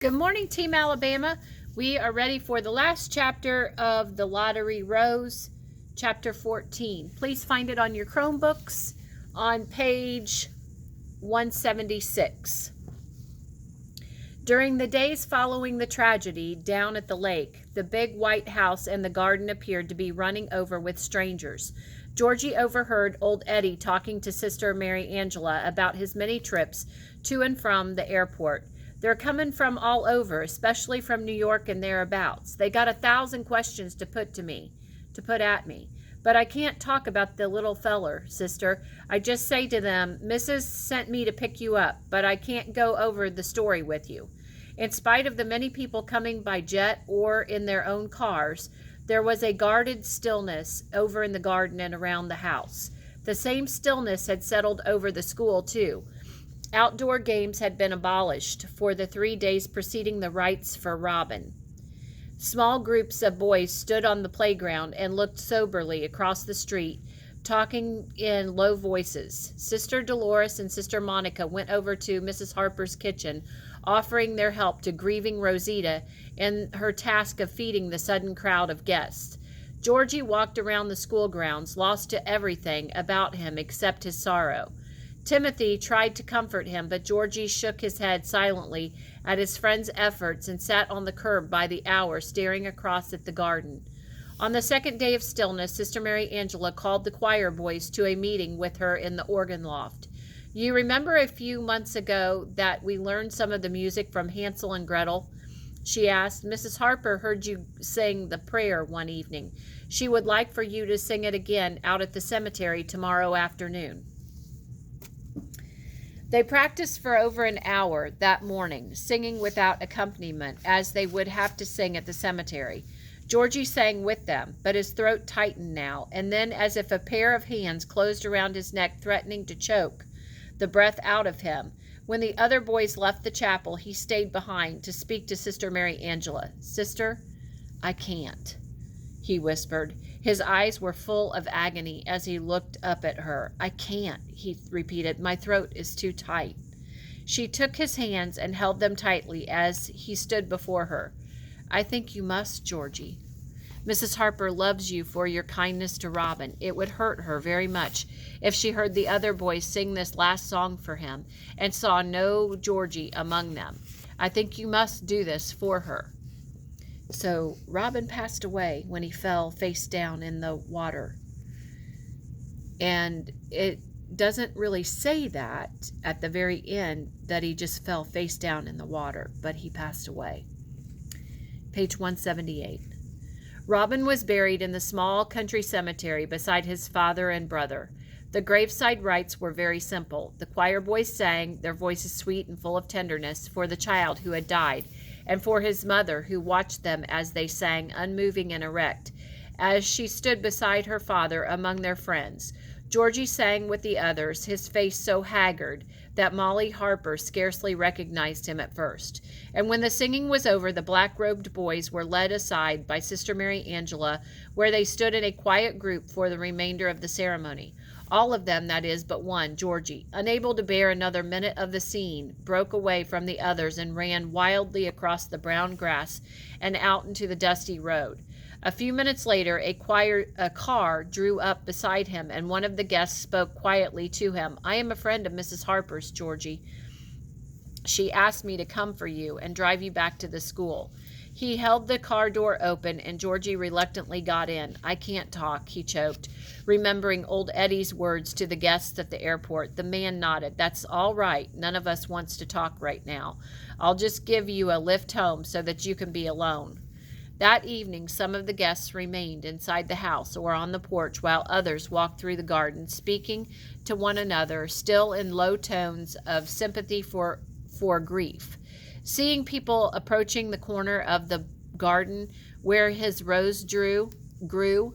Good morning, Team Alabama. We are ready for the last chapter of The Lottery Rose, chapter 14. Please find it on your Chromebooks on page 176. During the days following the tragedy down at the lake, the big white house and the garden appeared to be running over with strangers. Georgie overheard old Eddie talking to Sister Mary Angela about his many trips to and from the airport. They're coming from all over, especially from New York and thereabouts. They got 1,000 questions to put at me. But I can't talk about the little feller, sister. I just say to them, Mrs. sent me to pick you up, but I can't go over the story with you. In spite of the many people coming by jet or in their own cars, there was a guarded stillness over in the garden and around the house. The same stillness had settled over the school, too. Outdoor games had been abolished for the 3 days preceding the rites for Robin. Small groups of boys stood on the playground and looked soberly across the street, talking in low voices. Sister Dolores and Sister Monica went over to Mrs. Harper's kitchen, offering their help to grieving Rosita in her task of feeding the sudden crowd of guests. Georgie walked around the school grounds, lost to everything about him except his sorrow. Timothy tried to comfort him, but Georgie shook his head silently at his friend's efforts and sat on the curb by the hour, staring across at the garden. On the second day of stillness, Sister Mary Angela called the choir boys to a meeting with her in the organ loft. You remember a few months ago that we learned some of the music from Hansel and Gretel? She asked. Mrs. Harper heard you sing the prayer one evening. She would like for you to sing it again out at the cemetery tomorrow afternoon. They practiced for over an hour that morning, singing without accompaniment, as they would have to sing at the cemetery. Georgie sang with them, but his throat tightened now, and then, as if a pair of hands closed around his neck, threatening to choke the breath out of him. When the other boys left the chapel, he stayed behind to speak to Sister Mary Angela. Sister, I can't, he whispered. His eyes were full of agony as he looked up at her. I can't, he repeated. My throat is too tight. She took his hands and held them tightly as he stood before her. I think you must, Georgie. Mrs. Harper loves you for your kindness to Robin. It would hurt her very much if she heard the other boys sing this last song for him and saw no Georgie among them. I think you must do this for her. So Robin passed away when he fell face down in the water. And it doesn't really say that at the very end that he just fell face down in the water, but he passed away. Page 178. Robin was buried in the small country cemetery beside his father and brother. The graveside rites were very simple. The choir boys sang, their voices sweet and full of tenderness, for the child who had died, and for his mother, who watched them as they sang, unmoving and erect, as she stood beside her father among their friends. Georgie sang with the others, his face so haggard that Molly Harper scarcely recognized him at first. And when the singing was over, the black-robed boys were led aside by Sister Mary Angela, where they stood in a quiet group for the remainder of the ceremony. All of them, that is, but one, Georgie, unable to bear another minute of the scene, broke away from the others and ran wildly across the brown grass and out into the dusty road. A few minutes later, a car drew up beside him, and one of the guests spoke quietly to him. I am a friend of Mrs. Harper's, Georgie. She asked me to come for you and drive you back to the school. He held the car door open, and Georgie reluctantly got in. I can't talk, he choked, remembering old Eddie's words to the guests at the airport. The man nodded. That's all right. None of us wants to talk right now. I'll just give you a lift home so that you can be alone. That evening, some of the guests remained inside the house or on the porch, while others walked through the garden, speaking to one another, still in low tones of sympathy for grief. Seeing people approaching the corner of the garden where his rose grew,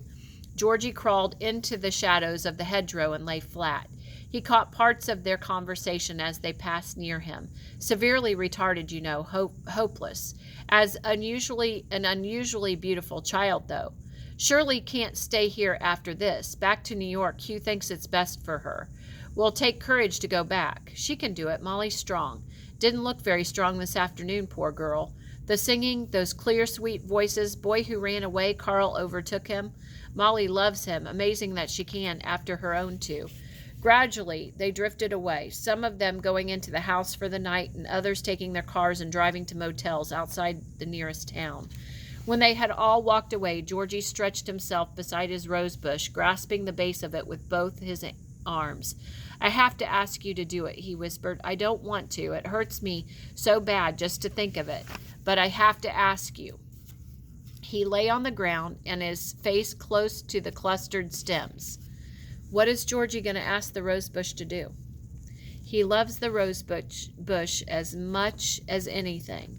Georgie crawled into the shadows of the hedgerow and lay flat. He caught parts of their conversation as they passed near him. Severely retarded, you know, hopeless. An unusually beautiful child, though. Shirley can't stay here after this. Back to New York. Hugh thinks it's best for her. Will take courage to go back. She can do it. Molly's strong. Didn't look very strong this afternoon, poor girl. The singing, those clear, sweet voices, boy who ran away, Carl overtook him. Molly loves him, amazing that she can, after her own two. Gradually, they drifted away, some of them going into the house for the night and others taking their cars and driving to motels outside the nearest town. When they had all walked away, Georgie stretched himself beside his rose bush, grasping the base of it with both his arms. I have to ask you to do it, he whispered. I don't want to. It hurts me so bad just to think of it. But I have to ask you. He lay on the ground and his face close to the clustered stems. What is Georgie going to ask the rose bush to do? He loves the rose bush as much as anything.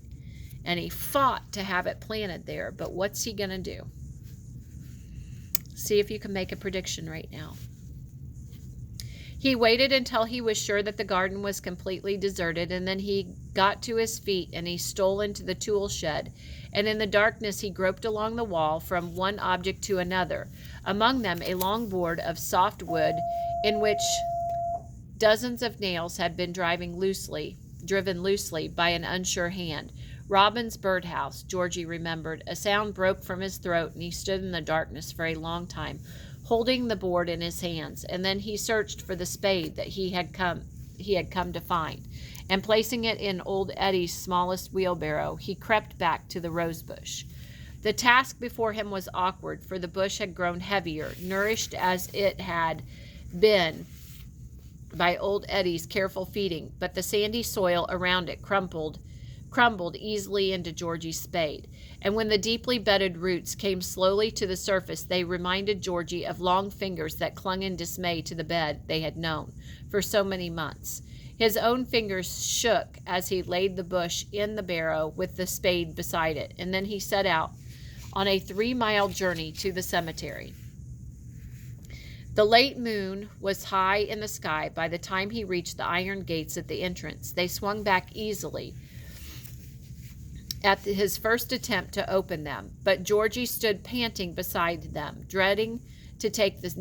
And he fought to have it planted there. But what's he going to do? See if you can make a prediction right now. He waited until he was sure that the garden was completely deserted, and then he got to his feet and he stole into the tool shed. And in the darkness he groped along the wall from one object to another, among them a long board of soft wood in which dozens of nails had been driven loosely by an unsure hand. Robin's birdhouse, Georgie remembered. A sound broke from his throat, and he stood in the darkness for a long time, holding the board in his hands, and then he searched for the spade that he had come to find, and placing it in old Eddie's smallest wheelbarrow, he crept back to the rose bush. The task before him was awkward, for the bush had grown heavier, nourished as it had been by old Eddie's careful feeding, but the sandy soil around it crumbled easily into Georgie's spade, and when the deeply bedded roots came slowly to the surface, they reminded Georgie of long fingers that clung in dismay to the bed they had known for so many months. His own fingers shook as he laid the bush in the barrow with the spade beside it, and then he set out on a 3-mile journey to the cemetery. The late moon was high in the sky by the time he reached the iron gates at the entrance. They swung back easily at his first attempt to open them, but Georgie stood panting beside them, dreading to take the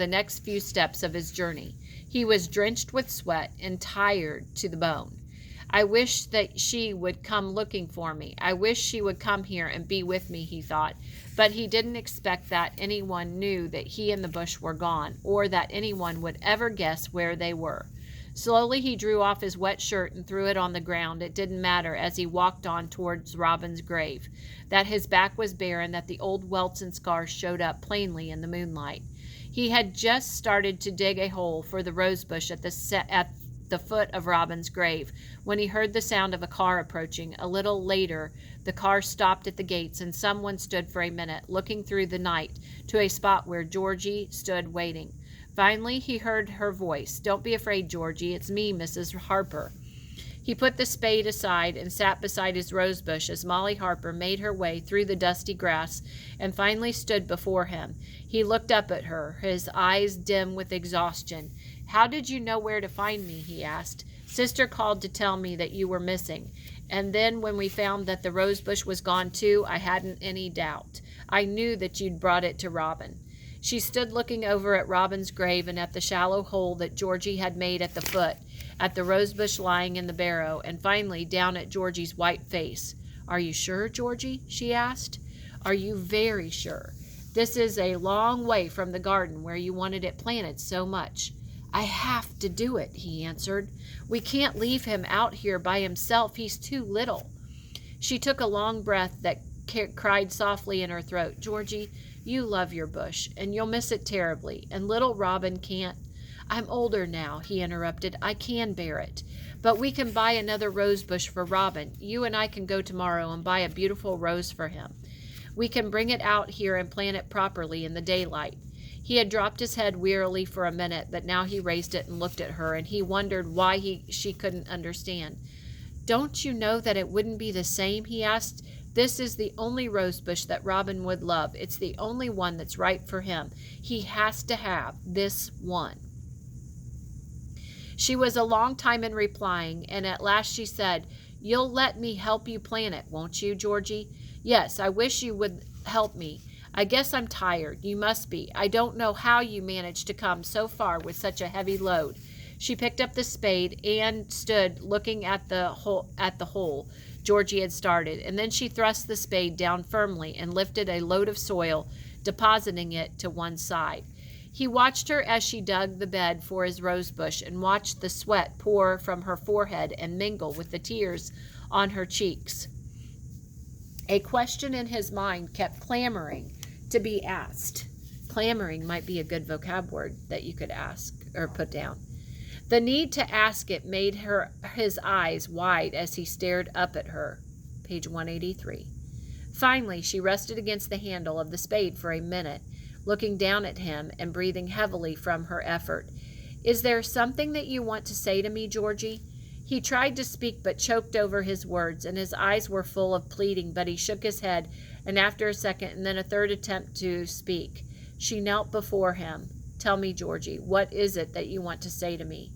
next few steps of his journey. He was drenched with sweat and tired to the bone. I wish that she would come looking for me. I wish she would come here and be with me, he thought, but he didn't expect that anyone knew that he and the bush were gone, or that anyone would ever guess where they were. Slowly he drew off his wet shirt and threw it on the ground. It didn't matter as he walked on towards Robin's grave, that his back was bare and that the old welts and scars showed up plainly in the moonlight. He had just started to dig a hole for the rosebush at the foot of Robin's grave when he heard the sound of a car approaching. A little later, the car stopped at the gates and someone stood for a minute, looking through the night to a spot where Georgie stood waiting. Finally, he heard her voice. Don't be afraid, Georgie. It's me, Mrs. Harper. He put the spade aside and sat beside his rosebush as Molly Harper made her way through the dusty grass and finally stood before him. He looked up at her, his eyes dim with exhaustion. How did you know where to find me? He asked. Sister called to tell me that you were missing. And then when we found that the rosebush was gone too, I hadn't any doubt. I knew that you'd brought it to Robin. She stood looking over at Robin's grave and at the shallow hole that Georgie had made at the foot, at the rosebush lying in the barrow, and finally down at Georgie's white face. Are you sure, Georgie? She asked. Are you very sure? This is a long way from the garden where you wanted it planted so much. I have to do it, he answered. We can't leave him out here by himself. He's too little. She took a long breath that cried softly in her throat. Georgie, you love your bush, and you'll miss it terribly, and little Robin can't. I'm older now, he interrupted. I can bear it. But we can buy another rose bush for Robin. You and I can go tomorrow and buy a beautiful rose for him. We can bring it out here and plant it properly in the daylight. He had dropped his head wearily for a minute, but now he raised it and looked at her, and he wondered why she couldn't understand. Don't you know that it wouldn't be the same? He asked. This is the only rosebush that Robin would love. It's the only one that's right for him. He has to have this one. She was a long time in replying, and at last she said, You'll let me help you plant it, won't you, Georgie? Yes, I wish you would help me. I guess I'm tired. You must be. I don't know how you managed to come so far with such a heavy load. She picked up the spade and stood looking at the hole Georgie had started, and then she thrust the spade down firmly and lifted a load of soil, depositing it to one side. He watched her as she dug the bed for his rosebush and watched the sweat pour from her forehead and mingle with the tears on her cheeks. A question in his mind kept clamoring to be asked. Clamoring might be a good vocab word that you could ask or put down. The need to ask it made his eyes wide as he stared up at her. Page 183. Finally, she rested against the handle of the spade for a minute, looking down at him and breathing heavily from her effort. "Is there something that you want to say to me, Georgie?" He tried to speak but choked over his words, and his eyes were full of pleading, but he shook his head, and after a second and then a third attempt to speak, she knelt before him. "Tell me, Georgie, what is it that you want to say to me?"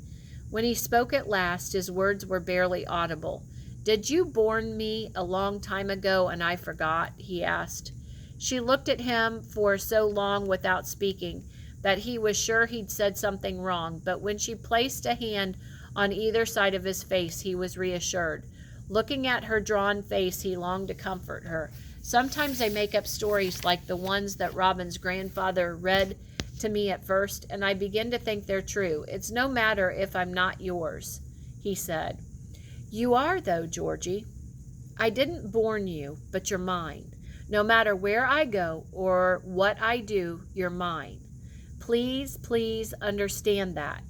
When he spoke at last, his words were barely audible. "Did you born me a long time ago and I forgot?" he asked. She looked at him for so long without speaking that he was sure he'd said something wrong, but when she placed a hand on either side of his face, he was reassured. Looking at her drawn face, he longed to comfort her. Sometimes I make up stories like the ones that Robin's grandfather read to me at first, and I begin to think they're true. It's no matter if I'm not yours, he said. "You are, though, Georgie. I didn't born you, but you're mine. No matter where I go or what I do, you're mine. Please, please understand that."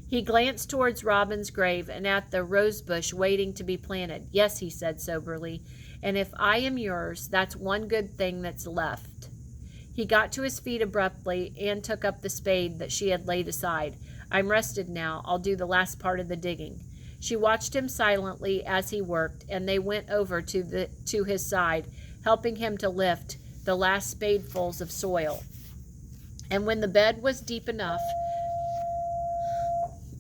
He glanced towards Robin's grave and at the rosebush waiting to be planted. "Yes," he said soberly, "and if I am yours, that's one good thing that's left." He got to his feet abruptly and took up the spade that she had laid aside. "I'm rested now. I'll do the last part of the digging." She watched him silently as he worked, and they went over to his side, helping him to lift the last spadefuls of soil. And when the bed was deep enough,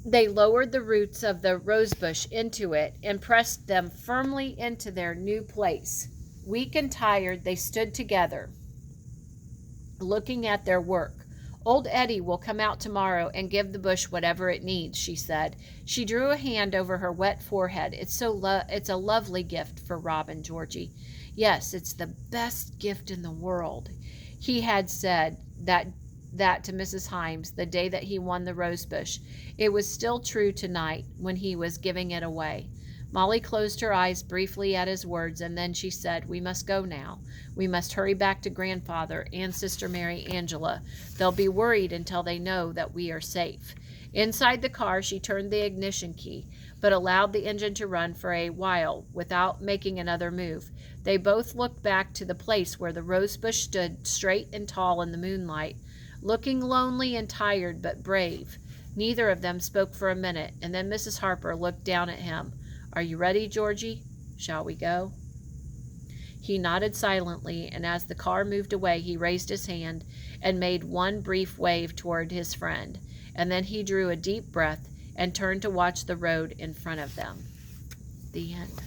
they lowered the roots of the rosebush into it and pressed them firmly into their new place. Weak and tired, they stood together, looking at their work. "Old Eddie will come out tomorrow and give the bush whatever it needs," she said. She drew a hand over her wet forehead. It's a lovely gift for Robin, Georgie." "Yes, it's the best gift in the world." He had said that to Mrs. Hymes the day that he won the rosebush. It was still true tonight when he was giving it away. Molly closed her eyes briefly at his words, and then she said, "We must go now. We must hurry back to Grandfather and Sister Mary Angela. They'll be worried until they know that we are safe." Inside the car, she turned the ignition key, but allowed the engine to run for a while without making another move. They both looked back to the place where the rosebush stood straight and tall in the moonlight, looking lonely and tired but brave. Neither of them spoke for a minute, and then Mrs. Harper looked down at him. "Are you ready, Georgie? Shall we go?" He nodded silently, and as the car moved away, he raised his hand and made one brief wave toward his friend, and then he drew a deep breath and turned to watch the road in front of them. The end.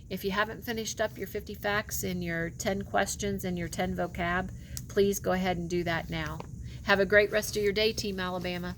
If you haven't finished up your 50 facts and your 10 questions and your 10 vocab, please go ahead and do that now. Have a great rest of your day, Team Alabama.